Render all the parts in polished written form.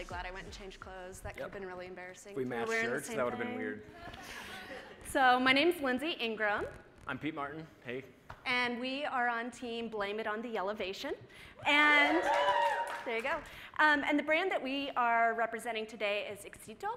really glad I went and changed clothes. That could have been really embarrassing. If we matched Wearing the shirts, same that would have been thing. weird. So my name's Lindsay Ingram, I'm Pete Martin. Hey. and we are on team Blame It on the Elevation. And there you go. And the brand that we are representing today is Éxito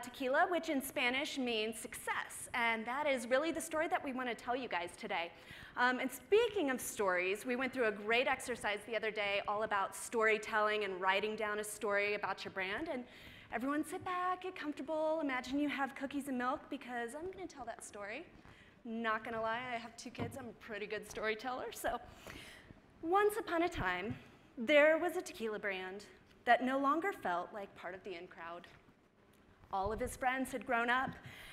Tequila, which in Spanish means success. And that is really the story that we want to tell you guys today. And speaking of stories, we went through a great exercise the other day all about storytelling and writing down a story about your brand. And everyone sit back, get comfortable. Imagine you have cookies and milk because I'm going to tell that story. Not going to lie, I have 2 kids. I'm a pretty good storyteller. So once upon a time, there was a tequila brand that no longer felt like part of the in crowd. All of his friends had grown up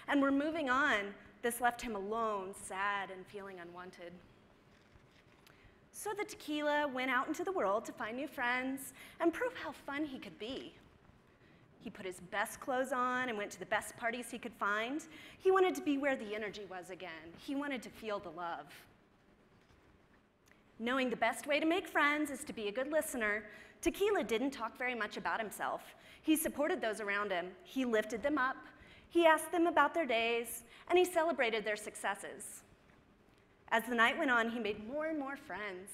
and were moving on. This left him alone, sad, and feeling unwanted. So the tequila went out into the world to find new friends and prove how fun he could be. He put his best clothes on and went to the best parties he could find. He wanted to be where the energy was again. He wanted to feel the love. Knowing the best way to make friends is to be a good listener, Tequila didn't talk very much about himself. He supported those around him. He lifted them up. He asked them about their days, and he celebrated their successes. As the night went on, he made more and more friends.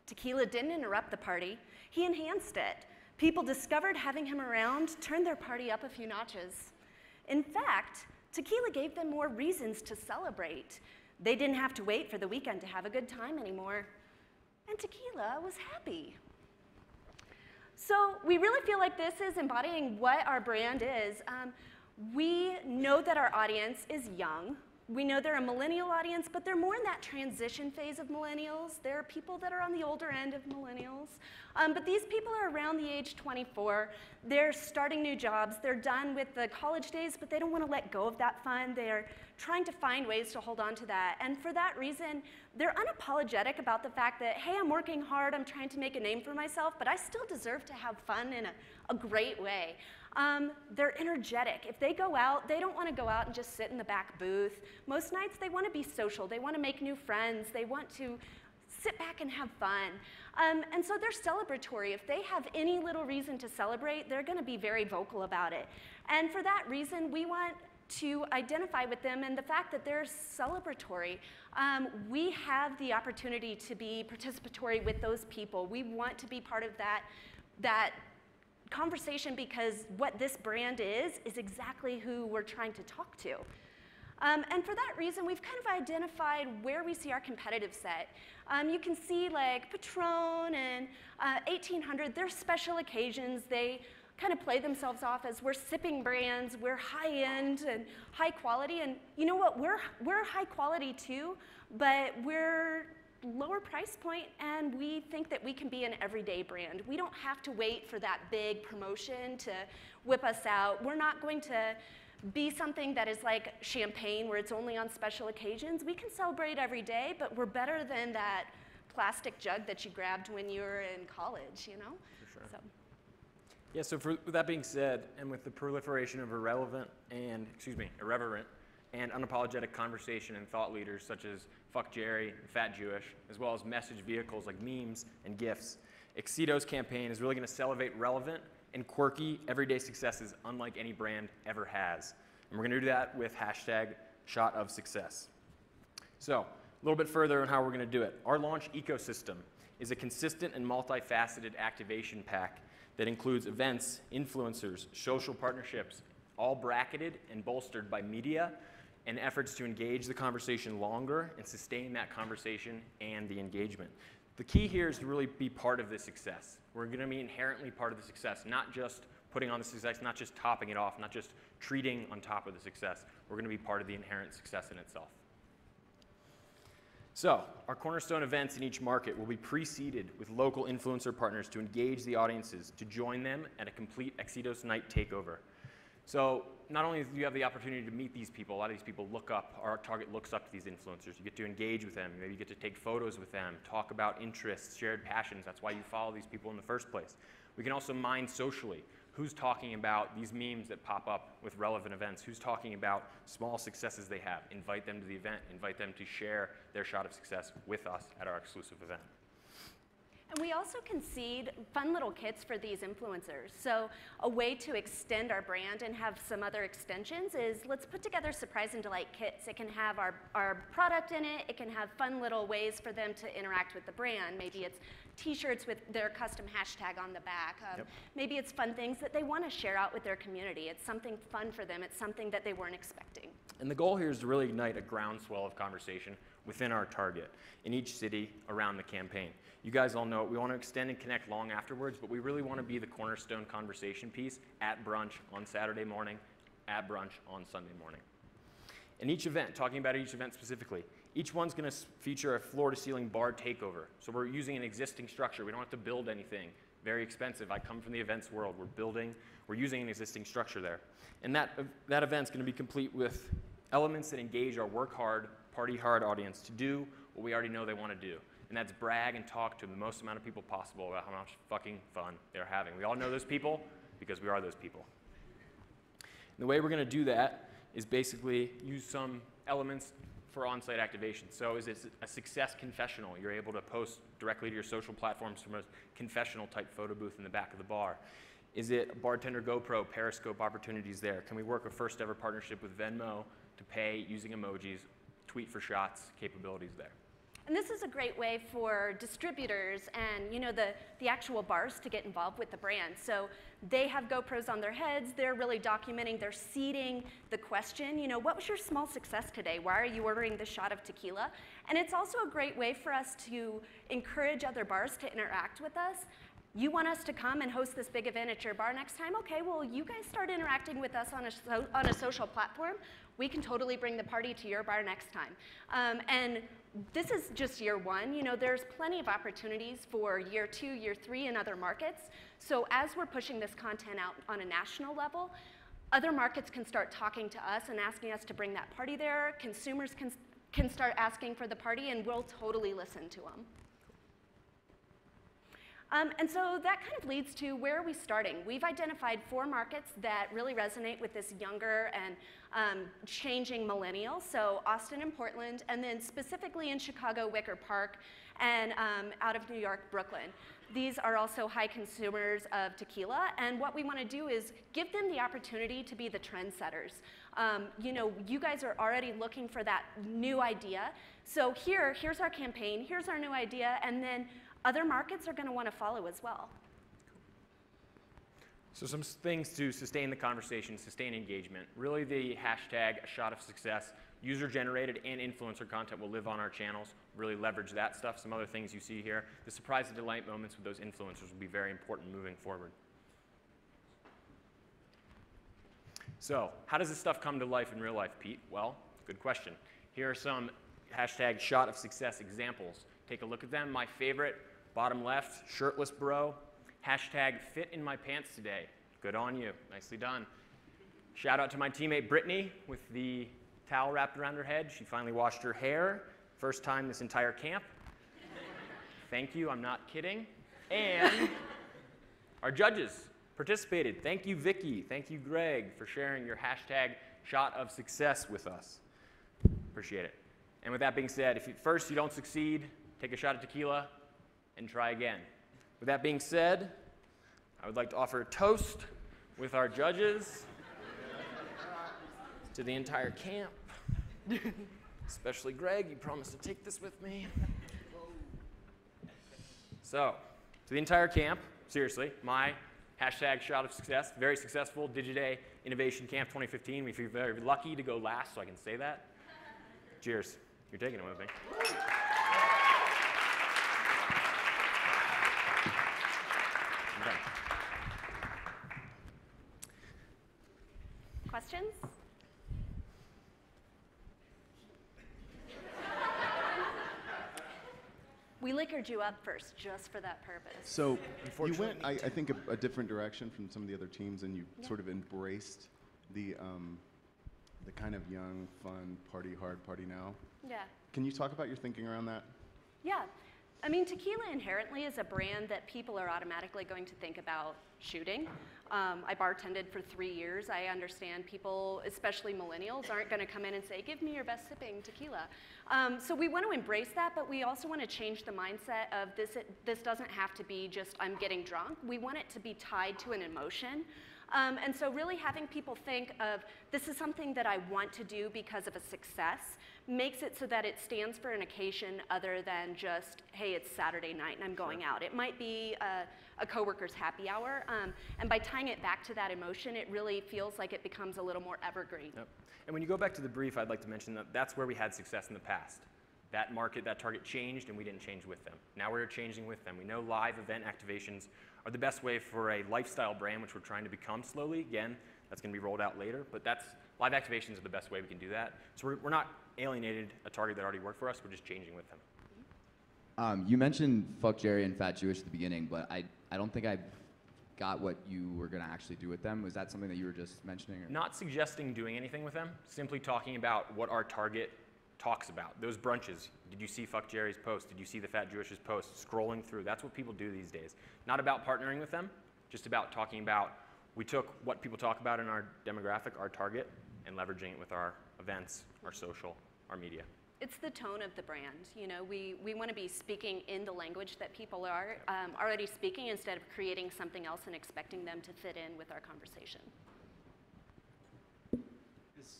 Tequila didn't interrupt the party. He enhanced it. People discovered having him around turned their party up a few notches. In fact, Tequila gave them more reasons to celebrate. They didn't have to wait for the weekend to have a good time anymore. And Tequila was happy. So we really feel like this is embodying what our brand is. We know that our audience is young. We know they're a millennial audience, but they're more in that transition phase of millennials. There are people that are on the older end of millennials. But these people are around the age 24. They're starting new jobs. They're done with the college days, but they don't want to let go of that fun. They're trying to find ways to hold on to that. And for that reason, they're unapologetic about the fact that, hey, I'm working hard, I'm trying to make a name for myself, but I still deserve to have fun in a great way. They're energetic. If they go out, they don't want to go out and just sit in the back booth. Most nights they want to be social. They want to make new friends. They want to sit back and have fun. And so they're celebratory. If they have any little reason to celebrate, they're going to be very vocal about it. And for that reason, we want to identify with them and the fact that they're celebratory. We have the opportunity to be participatory with those people. We want to be part of that conversation because what this brand is exactly who we're trying to talk to. And for that reason, we've kind of identified where we see our competitive set. You can see like Patron and 1800, they're special occasions. They kind of play themselves off as we're sipping brands, we're high-end and high quality. And you know what, we're high quality too, but we're lower price point, and we think that we can be an everyday brand. We don't have to wait for that big promotion to whip us out. We're not going to be something that is like champagne where it's only on special occasions. We can celebrate every day, but we're better than that plastic jug that you grabbed when you were in college, you know? For sure. So. Yeah, so with that being said, and with the proliferation of irreverent and unapologetic conversation and thought leaders such as Fuck Jerry and Fat Jewish, as well as message vehicles like memes and GIFs, Éxito's campaign is really going to celebrate relevant and quirky everyday successes unlike any brand ever has. And we're going to do that with #ShotOfSuccess. So a little bit further on how we're going to do it. Our launch ecosystem is a consistent and multifaceted activation pack that includes events, influencers, social partnerships, all bracketed and bolstered by media and efforts to engage the conversation longer and sustain that conversation and the engagement. The key here is to really be part of the success. We're going to be inherently part of the success, not just putting on the success, not just topping it off, not just treating on top of the success. We're going to be part of the inherent success in itself. So our cornerstone events in each market will be preceded with local influencer partners to engage the audiences to join them at a complete Éxitos Night takeover. So not only do you have the opportunity to meet these people, a lot of these people look up, our target looks up to these influencers. You get to engage with them, maybe you get to take photos with them, talk about interests, shared passions. That's why you follow these people in the first place. We can also mine socially. Who's talking about these memes that pop up with relevant events? Who's talking about small successes they have? Invite them to the event. Invite them to share their shot of success with us at our exclusive event. And we also concede fun little kits for these influencers. So a way to extend our brand and have some other extensions is let's put together surprise and delight kits. It can have our product in it. It can have fun little ways for them to interact with the brand. Maybe it's t-shirts with their custom hashtag on the back. Maybe it's fun things that they want to share out with their community. It's something fun for them. It's something that they weren't expecting. And the goal here is to really ignite a groundswell of conversation within our target in each city around the campaign. You guys all know it. We want to extend and connect long afterwards, but we really want to be the cornerstone conversation piece at brunch on Saturday morning, at brunch on Sunday morning. And each event, talking about each event specifically, each one's going to feature a floor-to-ceiling bar takeover. So we're using an existing structure. We don't have to build anything very expensive. I come from the events world. We're using an existing structure there. And that event's going to be complete with elements that engage our work hard, party hard audience to do what we already know they want to do. And that's brag and talk to the most amount of people possible about how much fucking fun they're having. We all know those people because we are those people. And the way we're going to do that is basically use some elements for on-site activation. So is it a success confessional? You're able to post directly to your social platforms from a confessional type photo booth in the back of the bar. Is it a bartender GoPro, Periscope opportunities there? Can we work a first ever partnership with Venmo to pay using emojis, tweet for shots, capabilities there? And this is a great way for distributors and the actual bars to get involved with the brand. So they have GoPros on their heads. They're really documenting. They're seeding the question. What was your small success today? Why are you ordering this shot of tequila? And it's also a great way for us to encourage other bars to interact with us. You want us to come and host this big event at your bar next time? Okay, well, you guys start interacting with us on a social platform. We can totally bring the party to your bar next time. And this is just year one. There's plenty of opportunities for year 2, year 3 in other markets. So as we're pushing this content out on a national level, other markets can start talking to us and asking us to bring that party there. Consumers can start asking for the party, and we'll totally listen to them. And so that kind of leads to where are we starting? We've identified 4 markets that really resonate with this younger and changing millennial. So Austin and Portland, and then specifically in Chicago, Wicker Park, and out of New York, Brooklyn. These are also high consumers of tequila, and what we want to do is give them the opportunity to be the trendsetters. You guys are already looking for that new idea. So here's our campaign, here's our new idea, and then other markets are going to want to follow as well. So some things to sustain the conversation, sustain engagement. Really the hashtag A Shot of Success, user-generated and influencer content will live on our channels. Really leverage that stuff. Some other things you see here. The surprise and delight moments with those influencers will be very important moving forward. So how does this stuff come to life in real life, Pete? Well, good question. Here are some hashtag Shot of Success examples. Take a look at them. My favorite, bottom left, shirtless bro. Hashtag fit in my pants today. Good on you. Nicely done. Shout out to my teammate Brittany with the towel wrapped around her head. She finally washed her hair. First time this entire camp. Thank you. I'm not kidding. And our judges participated. Thank you, Vicky. Thank you, Greg, for sharing your hashtag Shot of Success with us. Appreciate it. And with that being said, if first you don't succeed, take a shot of tequila and try again. With that being said, I would like to offer a toast with our judges to the entire camp, especially Greg. You promised to take this with me. So, to the entire camp, seriously, my hashtag Shot of Success, very successful Digiday Innovation Camp 2015. We feel very lucky to go last, so I can say that. Cheers. You're taking it with me. Okay. Questions? We liquored you up first just for that purpose. So you went, I think, a different direction from some of the other teams, and you sort of embraced the kind of young, fun, party hard, party now. Yeah. Can you talk about your thinking around that? Yeah. I mean, tequila inherently is a brand that people are automatically going to think about shooting. I bartended for 3 years. I understand people, especially millennials, aren't going to come in and say, give me your best sipping tequila. So we want to embrace that, but we also want to change the mindset of this doesn't have to be just I'm getting drunk. We want it to be tied to an emotion. And so really having people think of this is something that I want to do because of a success makes it so that it stands for an occasion other than just, hey, it's Saturday night and I'm going out. It might be a coworker's happy hour. And by tying it back to that emotion, it really feels like it becomes a little more evergreen. Yep. And when you go back to the brief, I'd like to mention that that's where we had success in the past. That market, that target changed, and we didn't change with them. Now we're changing with them. We know live event activations are the best way for a lifestyle brand, which we're trying to become slowly. Again, that's going to be rolled out later, but live activations are the best way we can do that. So we're not alienated a target that already worked for us. We're just changing with them. You mentioned Fuck Jerry and Fat Jewish at the beginning, but I don't think I got what you were going to actually do with them. Was that something that you were just mentioning? Or? Not suggesting doing anything with them, simply talking about what our target talks about. Those brunches. Did you see Fuck Jerry's post? Did you see the Fat Jewish's post? Scrolling through. That's what people do these days. Not about partnering with them, just about talking about, we took what people talk about in our demographic, our target, and leveraging it with our events, our social, our media. It's the tone of the brand. You know, we want to be speaking in the language that people are already speaking instead of creating something else and expecting them to fit in with our conversation.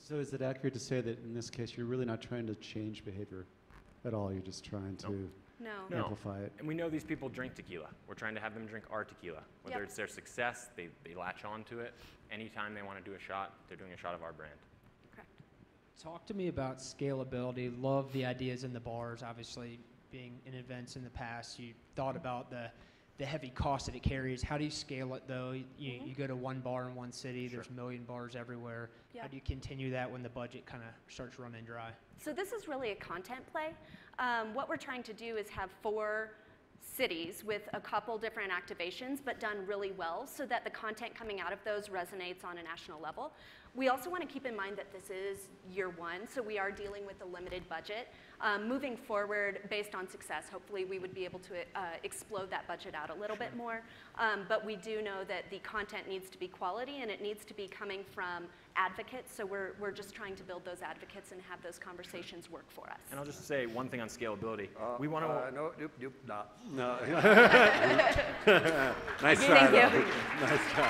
So is it accurate to say that in this case you're really not trying to change behavior at all? You're just trying to No. amplify it? And we know these people drink tequila. We're trying to have them drink our tequila. Whether Yep. it's their success, they latch on to it. Anytime they want to do a shot, they're doing a shot of our brand. Correct. Talk to me about scalability. Love the ideas in the bars. Obviously, being in events in the past, you thought about the heavy cost that it carries. How do you scale it, though? You go to one bar in one city. There's a million bars everywhere. Yeah. How do you continue that when the budget kind of starts running dry? So this is really a content play. What we're trying to do is have 4 cities with a couple different activations, but done really well so that the content coming out of those resonates on a national level. We also want to keep in mind that this is year 1, so we are dealing with a limited budget. Moving forward, based on success, hopefully we would be able to explode that budget out a little bit more. But we do know that the content needs to be quality and it needs to be coming from advocates, so we're just trying to build those advocates and have those conversations work for us. And I'll just say one thing on scalability. We want to. No, no. Nice try, Thank you. Nice try.